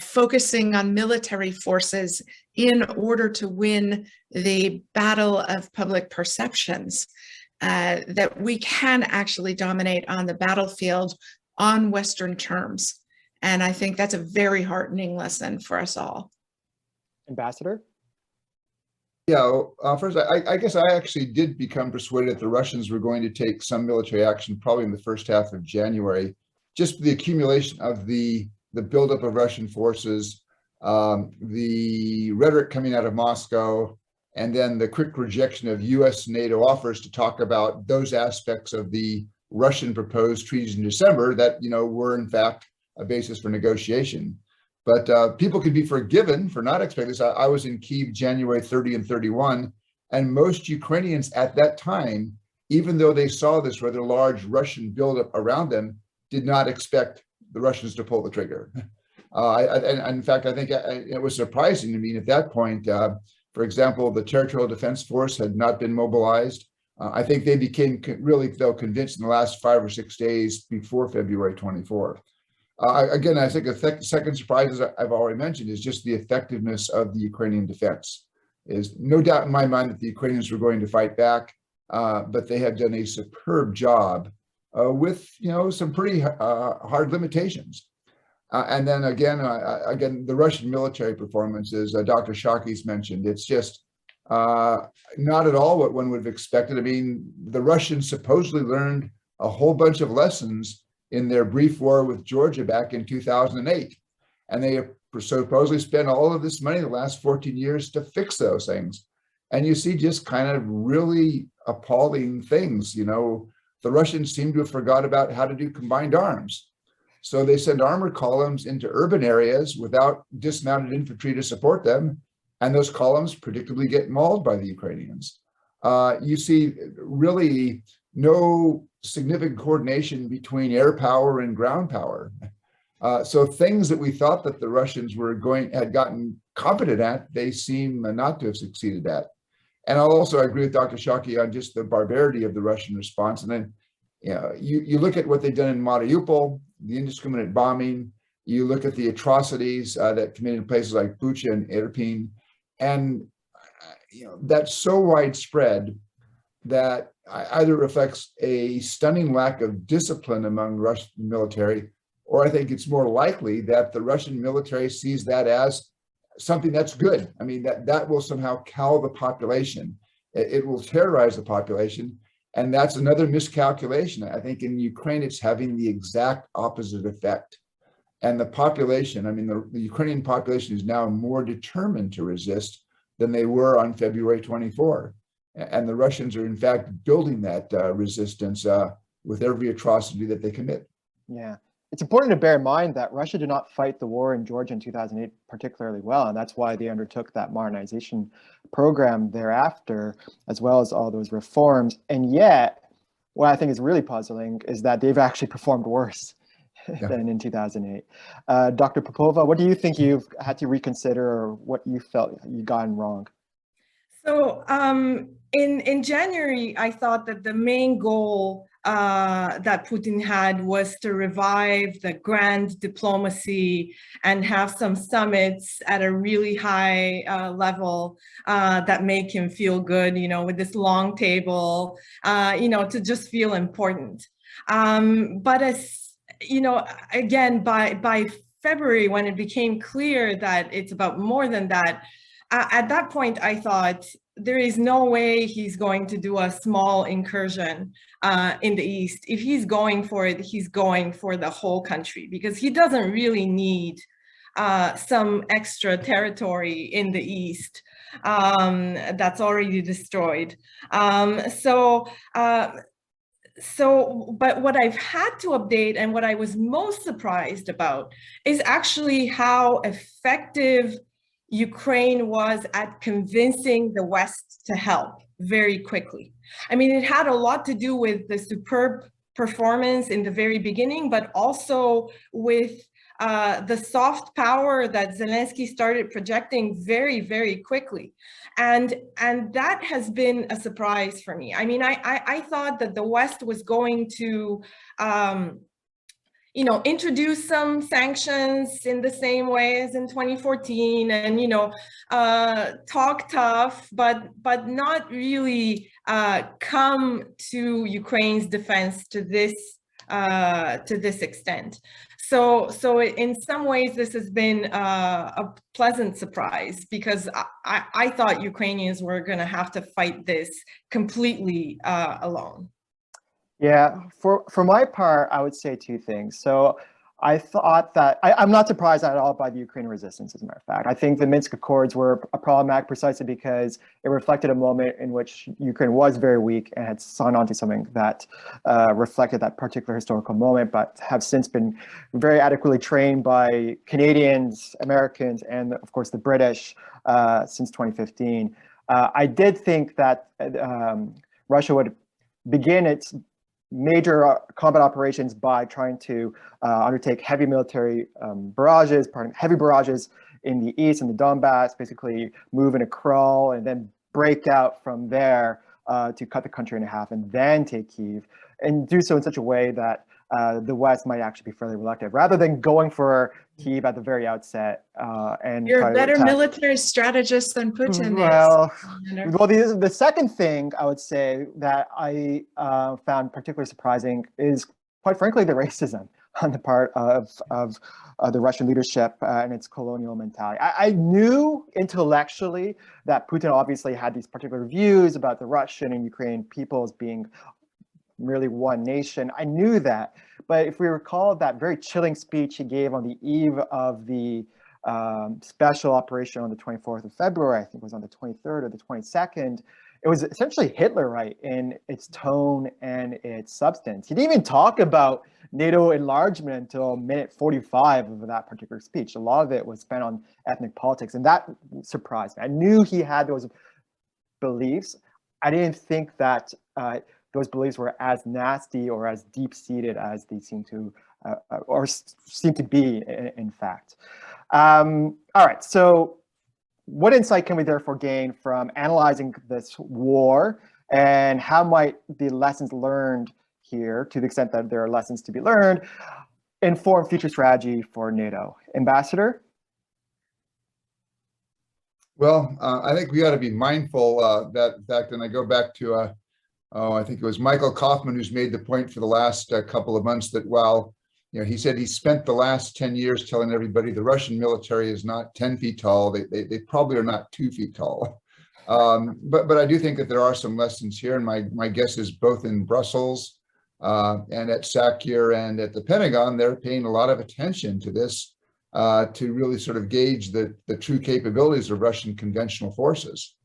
focusing on military forces in order to win the battle of public perceptions, that we can actually dominate on the battlefield on Western terms. And I think that's a very heartening lesson for us all. Ambassador? Yeah, first, I guess I actually did become persuaded that the Russians were going to take some military action probably in the first half of January. Just the accumulation of the buildup of Russian forces, the rhetoric coming out of Moscow, and then the quick rejection of US NATO offers to talk about those aspects of the Russian proposed treaties in December that, were in fact a basis for negotiation. But people could be forgiven for not expecting this. I was in Kyiv January 30 and 31, and most Ukrainians at that time, even though they saw this rather large Russian buildup around them, did not expect the Russians to pull the trigger. And in fact, I think it was surprising to me at that point. For example, the Territorial Defense Force had not been mobilized. I think they became really, though, convinced in the last 5 or 6 days before February 24. Again, I think the second surprise, as I've already mentioned, is just the effectiveness of the Ukrainian defense. There's no doubt in my mind that the Ukrainians were going to fight back. but they have done a superb job with, some pretty hard limitations. And then again, the Russian military performances, Dr. Shaki's mentioned, it's just not at all what one would have expected. I mean, the Russians supposedly learned a whole bunch of lessons in their brief war with Georgia back in 2008. And they supposedly spent all of this money the last 14 years to fix those things. And you see just kind of really appalling things. The Russians seem to have forgot about how to do combined arms. So they send armored columns into urban areas without dismounted infantry to support them. And those columns predictably get mauled by the Ukrainians. You see really no significant coordination between air power and ground power. So things that we thought that the Russians had gotten competent at, they seem not to have succeeded at. And I agree with Dr. Shaki on just the barbarity of the Russian response. And then, you look at what they've done in Mariupol, the indiscriminate bombing. You look at the atrocities that committed in places like Bucha and Irpin, and that's so widespread that either reflects a stunning lack of discipline among Russian military, or I think it's more likely that the Russian military sees that as something that's good. I mean, that will somehow cow the population. It will terrorize the population. And that's another miscalculation. I think in Ukraine, it's having the exact opposite effect. And the population, I mean, the Ukrainian population is now more determined to resist than they were on February 24. And the Russians are in fact building that resistance with every atrocity that they commit. Yeah. It's important to bear in mind that Russia did not fight the war in Georgia in 2008 particularly well, and that's why they undertook that modernization program thereafter, as well as all those reforms. And yet, what I think is really puzzling is that they've actually performed worse than in 2008. Dr. Popova, what do you think you've had to reconsider, or what you felt you gotten wrong? So in January, I thought that the main goal that Putin had was to revive the grand diplomacy and have some summits at a really high level that make him feel good, with this long table, to just feel important. But again, by February, when it became clear that it's about more than that, at that point, I thought there is no way he's going to do a small incursion in the East. If he's going for it, he's going for the whole country, because he doesn't really need some extra territory in the East that's already destroyed. But what I've had to update, and what I was most surprised about, is actually how effective Ukraine was at convincing the West to help very quickly. I mean, it had a lot to do with the superb performance in the very beginning, but also with the soft power that Zelensky started projecting very, very quickly. And that has been a surprise for me. I mean, I thought that the West was going to introduce some sanctions in the same way as in 2014, and talk tough, but not really come to Ukraine's defense to this extent. So in some ways, this has been a pleasant surprise, because I thought Ukrainians were going to have to fight this completely alone. Yeah, for my part, I would say two things. So I thought that I'm not surprised at all by the Ukrainian resistance, as a matter of fact. I think the Minsk Accords were problematic precisely because it reflected a moment in which Ukraine was very weak and had signed on to something that reflected that particular historical moment, but have since been very adequately trained by Canadians, Americans, and of course the British since 2015. I did think that Russia would begin its major combat operations by trying to undertake heavy military barrages, heavy barrages in the east, in the Donbass, basically move in a crawl and then break out from there to cut the country in half and then take Kyiv, and do so in such a way that the West might actually be fairly reluctant, rather than going for Kyiv at the very outset and You're try a to better attack. military strategist than Putin Well, is. well, the second thing I would say that I found particularly surprising is, quite frankly, the racism on the part of the Russian leadership and its colonial mentality. I knew intellectually that Putin obviously had these particular views about the Russian and Ukrainian people as being merely one nation. I knew that, but if we recall that very chilling speech he gave on the eve of the special operation on the 24th of February, I think it was on the 23rd or the 22nd, it was essentially Hitlerite in its tone and its substance. He didn't even talk about NATO enlargement until minute 45 of that particular speech. A lot of it was spent on ethnic politics, and that surprised me. I knew he had those beliefs. I didn't think that those beliefs were as nasty or as deep-seated as they seem to, be, in fact. All right, so what insight can we therefore gain from analyzing this war, and how might the lessons learned here, to the extent that there are lessons to be learned, inform future strategy for NATO? Ambassador? Well, I think we ought to be mindful that fact, and I go back to, I think it was Michael Kaufman who's made the point for the last couple of months that while, he said he spent the last 10 years telling everybody the Russian military is not 10 feet tall. They probably are not 2 feet tall. But I do think that there are some lessons here, and my guess is both in Brussels and at SACEUR and at the Pentagon, they're paying a lot of attention to this to really sort of gauge the true capabilities of Russian conventional forces.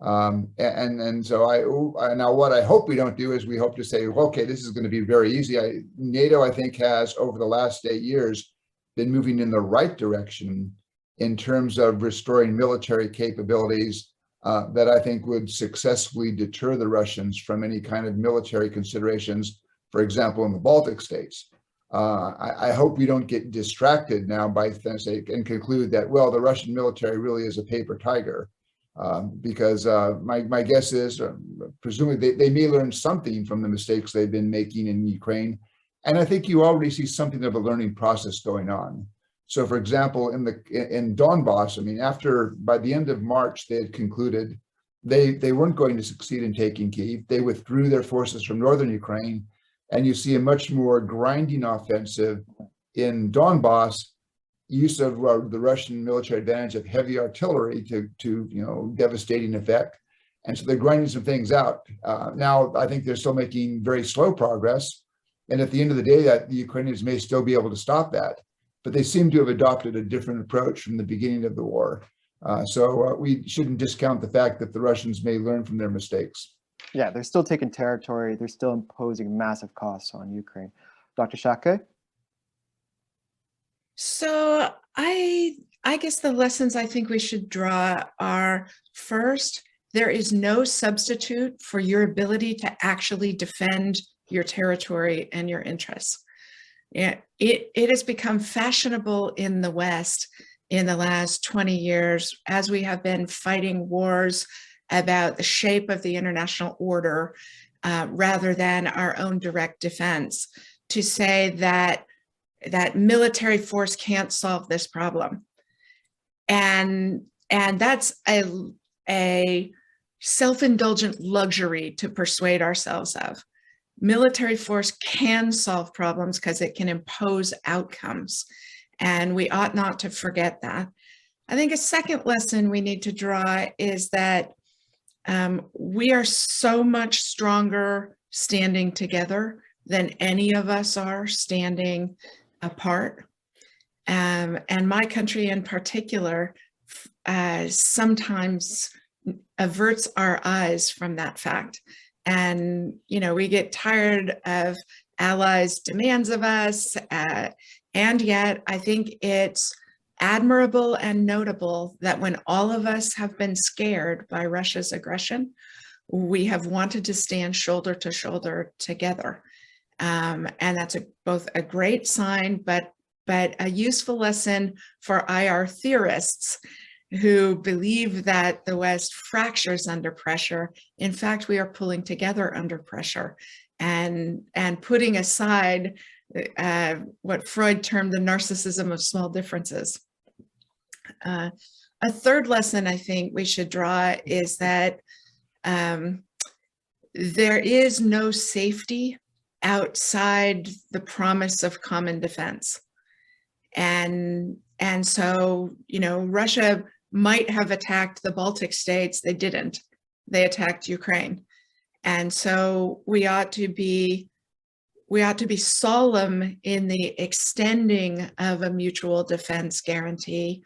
And so now what I hope we don't do is we hope to say, okay, this is going to be very easy. NATO, I think, has over the last 8 years been moving in the right direction in terms of restoring military capabilities that I think would successfully deter the Russians from any kind of military considerations, for example, in the Baltic states. I hope we don't get distracted now by things and conclude that, well, the Russian military really is a paper tiger. Because my guess is, presumably, they may learn something from the mistakes they've been making in Ukraine. And I think you already see something of a learning process going on. So, for example, in Donbass, I mean, by the end of March, they had concluded they weren't going to succeed in taking Kyiv. They withdrew their forces from northern Ukraine, and you see a much more grinding offensive in Donbass, use of the Russian military advantage of heavy artillery to devastating effect. And so they're grinding some things out. Now, I think they're still making very slow progress. And at the end of the day, that the Ukrainians may still be able to stop that. But they seem to have adopted a different approach from the beginning of the war. So we shouldn't discount the fact that the Russians may learn from their mistakes. Yeah, they're still taking territory. They're still imposing massive costs on Ukraine. Dr. Schake? So I guess the lessons I think we should draw are, first, there is no substitute for your ability to actually defend your territory and your interests. It has become fashionable in the West in the last 20 years, as we have been fighting wars about the shape of the international order rather than our own direct defense, to say that military force can't solve this problem. And that's a self-indulgent luxury to persuade ourselves of. Military force can solve problems because it can impose outcomes, and we ought not to forget that. I think a second lesson we need to draw is that we are so much stronger standing together than any of us are standing apart. And my country in particular sometimes averts our eyes from that fact. And, we get tired of allies' demands of us. And yet I think it's admirable and notable that when all of us have been scared by Russia's aggression, we have wanted to stand shoulder to shoulder together. And that's both a great sign, but a useful lesson for IR theorists who believe that the West fractures under pressure. In fact, we are pulling together under pressure and putting aside what Freud termed the narcissism of small differences. A third lesson I think we should draw is that there is no safety outside the promise of common defense. And so, Russia might have attacked the Baltic states. They didn't. They attacked Ukraine. And so we ought to be solemn in the extending of a mutual defense guarantee,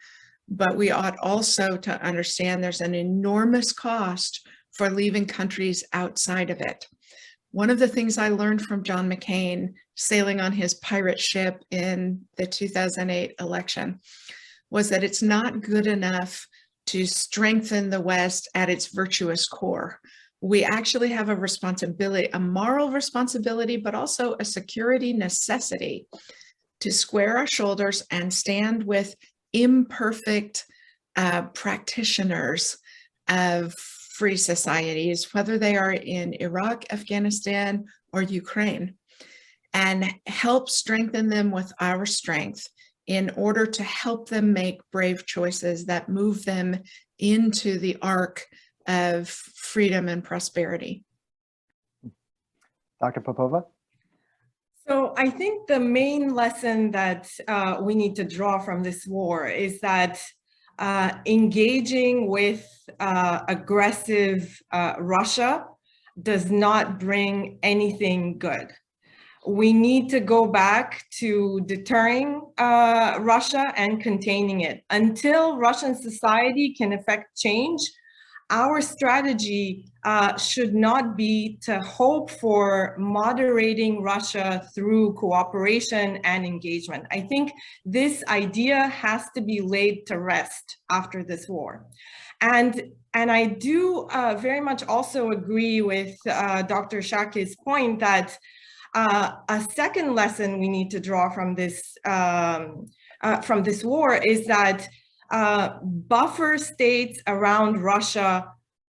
but we ought also to understand there's an enormous cost for leaving countries outside of it. One of the things I learned from John McCain sailing on his pirate ship in the 2008 election was that it's not good enough to strengthen the West at its virtuous core. We actually have a responsibility, a moral responsibility, but also a security necessity to square our shoulders and stand with imperfect practitioners of free societies, whether they are in Iraq, Afghanistan, or Ukraine, and help strengthen them with our strength in order to help them make brave choices that move them into the arc of freedom and prosperity. Dr. Popova? So I think the main lesson that we need to draw from this war is that engaging with aggressive Russia does not bring anything good. We need to go back to deterring Russia and containing it. Until Russian society can effect change, our strategy should not be to hope for moderating Russia through cooperation and engagement. I think this idea has to be laid to rest after this war. And I do very much also agree with Dr. Shake's point that a second lesson we need to draw from this war is that buffer states around Russia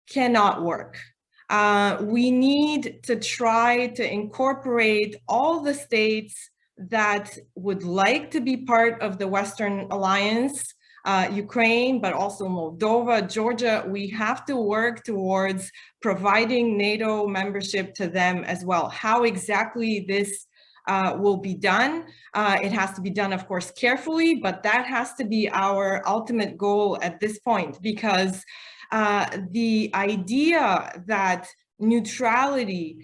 cannot work. We need to try to incorporate all the states that would like to be part of the Western Alliance, Ukraine, but also Moldova, Georgia. We have to work towards providing NATO membership to them as well. How exactly this will be done. It has to be done, of course, carefully, but that has to be our ultimate goal at this point, because the idea that neutrality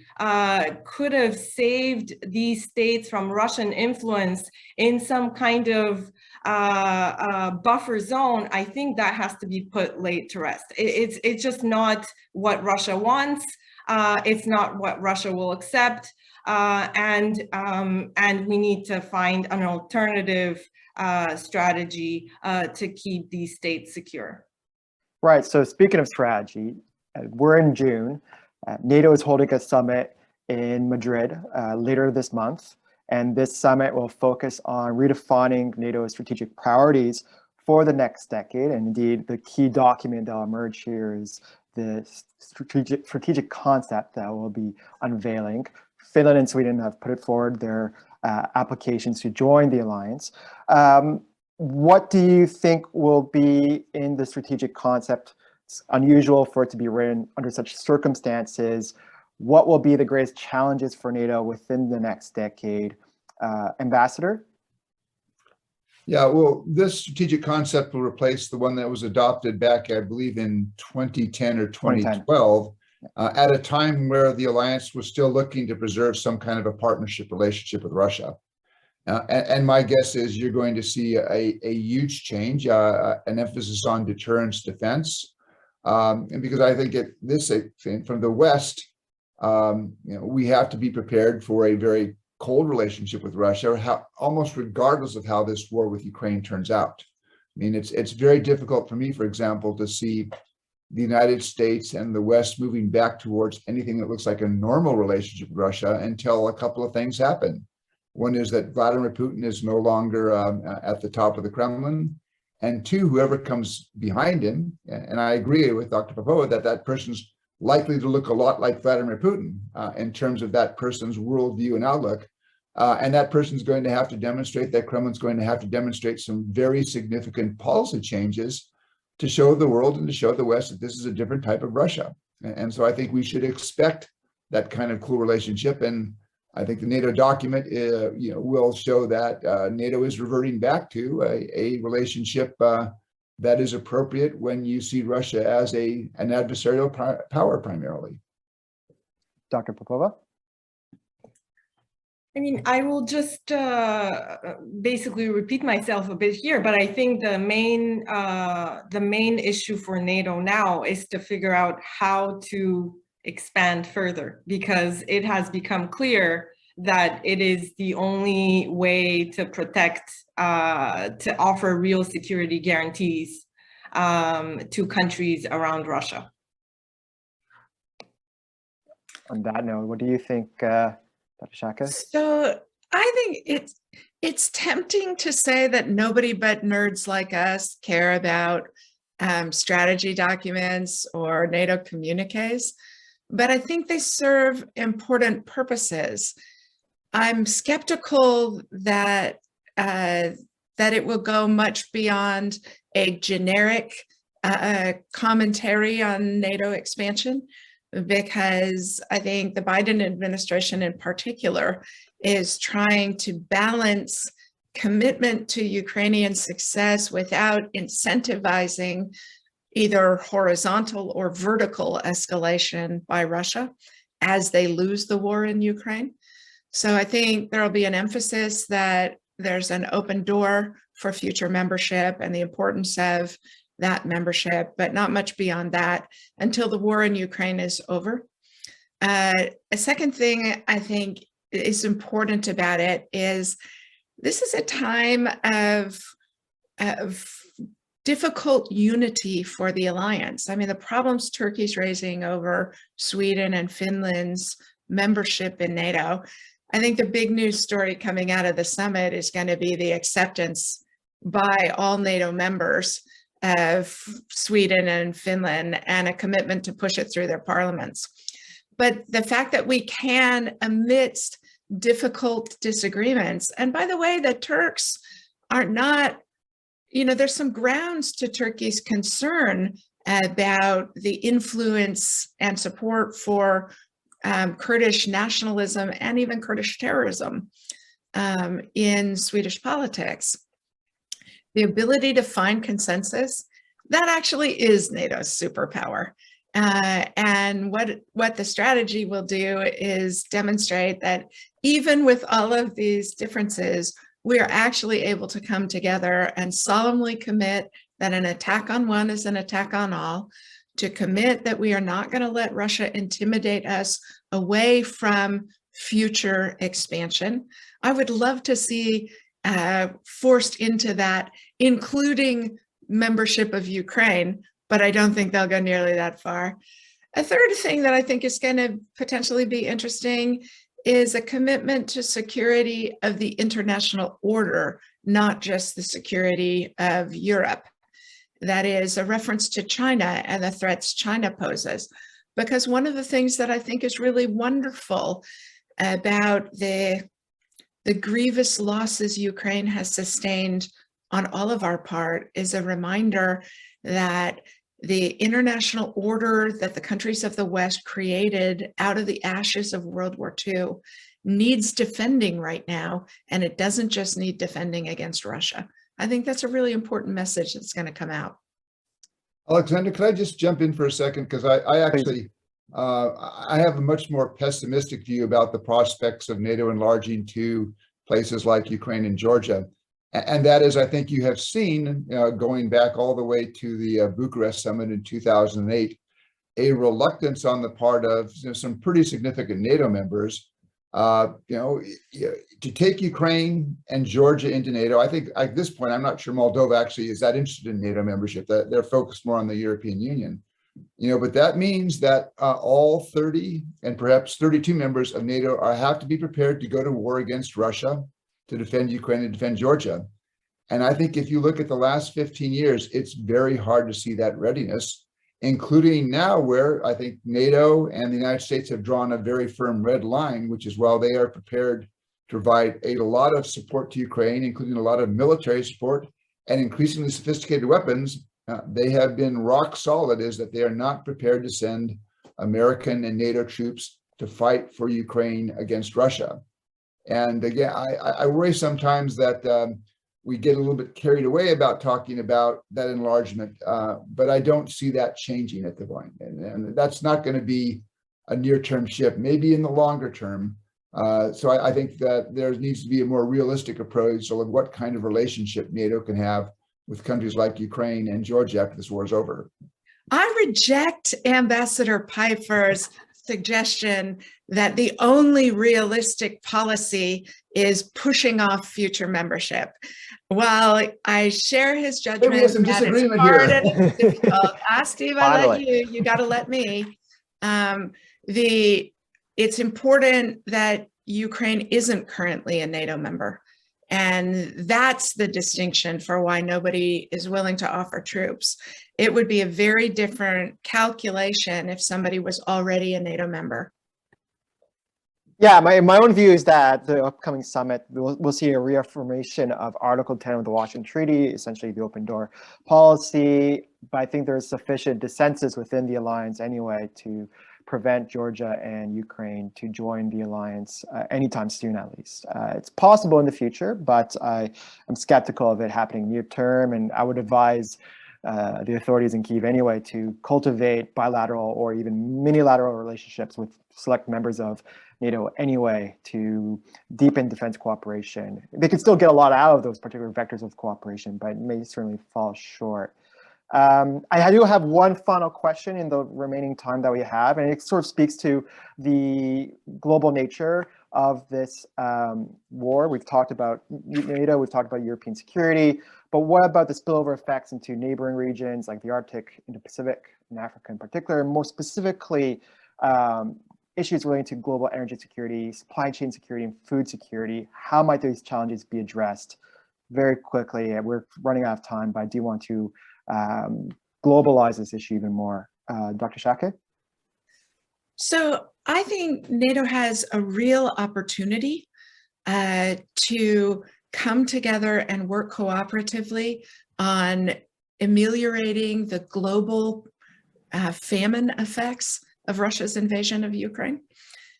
could have saved these states from Russian influence in some kind of buffer zone, I think that has to be put laid to rest. It's just not what Russia wants. It's not what Russia will accept. And we need to find an alternative strategy to keep these states secure. Right, so speaking of strategy, we're in June. NATO is holding a summit in Madrid later this month, and this summit will focus on redefining NATO's strategic priorities for the next decade. And indeed, the key document that will emerge here is the strategic concept that we'll be unveiling. Finland and Sweden have put it forward their applications to join the alliance. What do you think will be in the strategic concept? It's unusual for it to be written under such circumstances. What will be the greatest challenges for NATO within the next decade? Ambassador? Yeah, well, this strategic concept will replace the one that was adopted back, I believe, in 2010 or 2012, at a time where the alliance was still looking to preserve some kind of a partnership relationship with Russia. And my guess is you're going to see a huge change, an emphasis on deterrence defense. And because I think from the West, we have to be prepared for a very cold relationship with Russia, almost regardless of how this war with Ukraine turns out. I mean, it's very difficult for me, for example, to see the United States and the West moving back towards anything that looks like a normal relationship with Russia until a couple of things happen. One is that Vladimir Putin is no longer at the top of the Kremlin. And two, whoever comes behind him, and I agree with Dr. Popova that person's likely to look a lot like Vladimir Putin in terms of that person's worldview and outlook, And that person's going to have to demonstrate, that Kremlin's going to have to demonstrate some very significant policy changes to show the world and to show the West that this is a different type of Russia. And so I think we should expect that kind of cool relationship. And I think the NATO document will show that NATO is reverting back to a relationship that is appropriate when you see Russia as an adversarial power primarily. Dr. Popova? I mean, I will just basically repeat myself a bit here, but I think the main issue for NATO now is to figure out how to expand further, because it has become clear that it is the only way to protect, to offer real security guarantees to countries around Russia. On that note, what do you think, Dr. Schake? So I think it's tempting to say that nobody but nerds like us care about strategy documents or NATO communiques, but I think they serve important purposes. I'm skeptical that it will go much beyond a generic commentary on NATO expansion, because I think the Biden administration in particular is trying to balance commitment to Ukrainian success without incentivizing either horizontal or vertical escalation by Russia as they lose the war in Ukraine. So I think there will be an emphasis that there's an open door for future membership and the importance of that membership, but not much beyond that until the war in Ukraine is over. A second thing I think is important about it is this is a time of difficult unity for the alliance. I mean, the problems Turkey's raising over Sweden and Finland's membership in NATO, I think the big news story coming out of the summit is going to be the acceptance by all NATO members of Sweden and Finland and a commitment to push it through their parliaments. But the fact that we can, amidst difficult disagreements, and by the way, the Turks are not, there's some grounds to Turkey's concern about the influence and support for Kurdish nationalism and even Kurdish terrorism in Swedish politics. The ability to find consensus, that actually is NATO's superpower. And what the strategy will do is demonstrate that even with all of these differences, we are actually able to come together and solemnly commit that an attack on one is an attack on all, to commit that we are not going to let Russia intimidate us away from future expansion. I would love to see forced into that, including membership of Ukraine, but I don't think they'll go nearly that far. A third thing that I think is going to potentially be interesting is a commitment to security of the international order, not just the security of Europe. That is a reference to China and the threats China poses. Because one of the things that I think is really wonderful about the grievous losses Ukraine has sustained on all of our part is a reminder that the international order that the countries of the West created out of the ashes of World War II needs defending right now, and it doesn't just need defending against Russia. I think that's a really important message that's going to come out. Alexander, could I just jump in for a second? Because I actually, I have a much more pessimistic view about the prospects of NATO enlarging to places like Ukraine and Georgia. And that is, I think you have seen, going back all the way to the Bucharest summit in 2008, a reluctance on the part of some pretty significant NATO members, to take Ukraine and Georgia into NATO. I think at this point, I'm not sure Moldova actually is that interested in NATO membership. That they're focused more on the European Union. But that means that all 30 and perhaps 32 members of NATO have to be prepared to go to war against Russia, to defend Ukraine and defend Georgia. And I think if you look at the last 15 years, it's very hard to see that readiness, including now where I think NATO and the United States have drawn a very firm red line, which is while they are prepared provide a lot of support to Ukraine, including a lot of military support and increasingly sophisticated weapons, they have been rock solid, is that they are not prepared to send American and NATO troops to fight for Ukraine against Russia. And again, I worry sometimes that we get a little bit carried away about talking about that enlargement, but I don't see that changing at the point. And that's not going to be a near-term shift, maybe in the longer term. So I think that there needs to be a more realistic approach of what kind of relationship NATO can have with countries like Ukraine and Georgia after this war is over. I reject Ambassador Pifer's suggestion that the only realistic policy is pushing off future membership. While I share his judgment we have some that disagreement it's hard here. and it's difficult. Steve, I let you got to let me. It's important that Ukraine isn't currently a NATO member. And that's the distinction for why nobody is willing to offer troops. It would be a very different calculation if somebody was already a NATO member. Yeah, my own view is that the upcoming summit, we'll see a reaffirmation of Article 10 of the Washington Treaty, essentially the open door policy. But I think there's sufficient dissensus within the alliance anyway to prevent Georgia and Ukraine to join the alliance anytime soon, at least. It's possible in the future, but I am skeptical of it happening near term, and I would advise the authorities in Kyiv anyway to cultivate bilateral or even minilateral relationships with select members of NATO anyway to deepen defense cooperation. They could still get a lot out of those particular vectors of cooperation, but it may certainly fall short. I do have one final question in the remaining time that we have, and it sort of speaks to the global nature of this war. We've talked about NATO, we've talked about European security, but what about the spillover effects into neighboring regions like the Arctic, Indo-Pacific, and Africa in particular, and more specifically, issues relating to global energy security, supply chain security, and food security? How might these challenges be addressed? Very quickly, we're running out of time, but I do want to globalize this issue even more. Dr. Schake? So I think NATO has a real opportunity to come together and work cooperatively on ameliorating the global famine effects of Russia's invasion of Ukraine.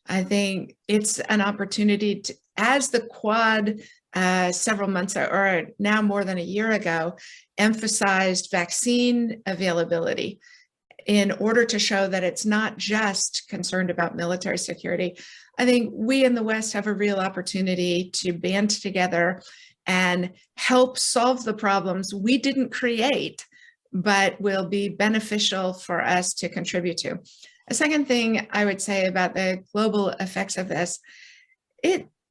I think it's an opportunity to, as the Quad several months or now more than a year ago emphasized vaccine availability in order to show that it's not just concerned about military security. I think we in the West have a real opportunity to band together and help solve the problems we didn't create, but will be beneficial for us to contribute to. A second thing I would say about the global effects of this,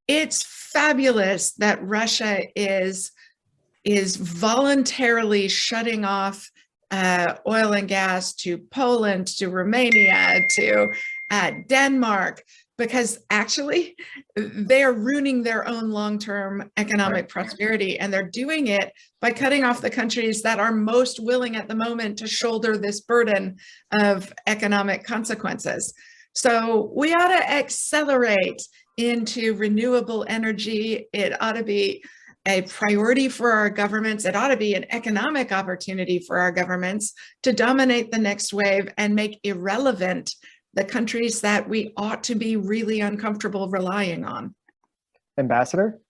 it's fabulous that Russia is voluntarily shutting off oil and gas to Poland, to Romania, to Denmark, because actually they're ruining their own long-term economic prosperity, and they're doing it by cutting off the countries that are most willing at the moment to shoulder this burden of economic consequences. So we ought to accelerate into renewable energy. It ought to be a priority for our governments. It ought to be an economic opportunity for our governments to dominate the next wave and make irrelevant the countries that we ought to be really uncomfortable relying on. Ambassador?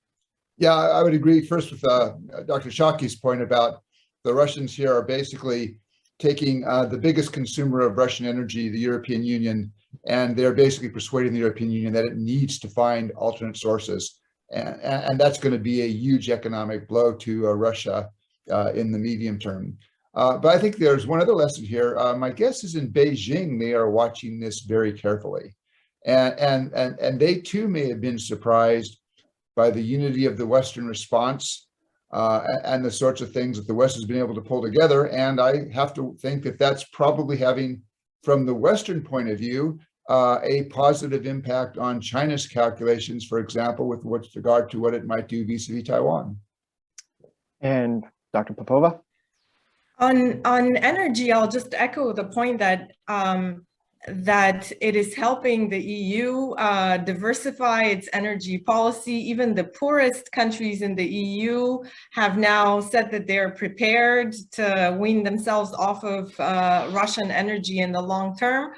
Yeah, I would agree first with Dr. Shake's point about the Russians here are basically taking the biggest consumer of Russian energy, the European Union, and they're basically persuading the European Union that it needs to find alternate sources. And that's going to be a huge economic blow to Russia in the medium term. But I think there's one other lesson here. My guess is in Beijing, they are watching this very carefully. And they too may have been surprised by the unity of the Western response and the sorts of things that the West has been able to pull together. And I have to think that that's probably having, from the Western point of view, a positive impact on China's calculations, for example, with regard to what it might do vis-a-vis Taiwan. And Dr. Popova? On energy, I'll just echo the point that that it is helping the EU diversify its energy policy. Even the poorest countries in the EU have now said that they're prepared to wean themselves off of Russian energy in the long term.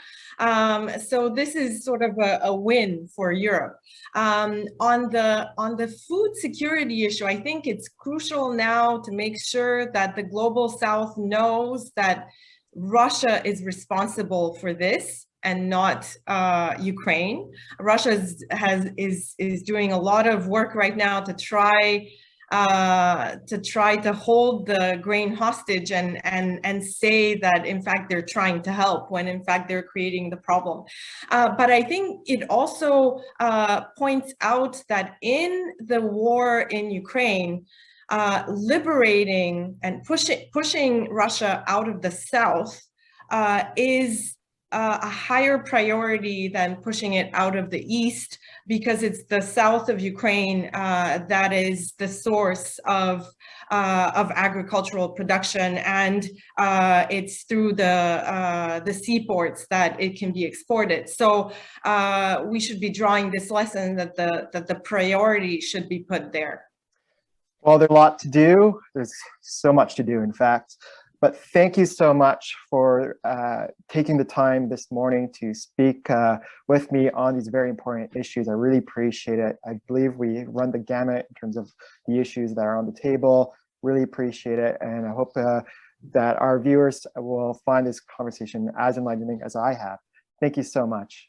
So this is sort of a win for Europe. On the food security issue, I think it's crucial now to make sure that the global South knows that Russia is responsible for this and not Ukraine. Russia is doing a lot of work right now to try to hold the grain hostage and say that in fact they're trying to help when in fact they're creating the problem. But I think it also points out that in the war in Ukraine, liberating and pushing Russia out of the South is a higher priority than pushing it out of the East, because it's the south of Ukraine that is the source of agricultural production, and it's through the seaports that it can be exported. So we should be drawing this lesson that the priority should be put there. Well, there's a lot to do. There's so much to do, in fact. But thank you so much for taking the time this morning to speak with me on these very important issues. I really appreciate it. I believe we run the gamut in terms of the issues that are on the table. Really appreciate it. And I hope that our viewers will find this conversation as enlightening as I have. Thank you so much.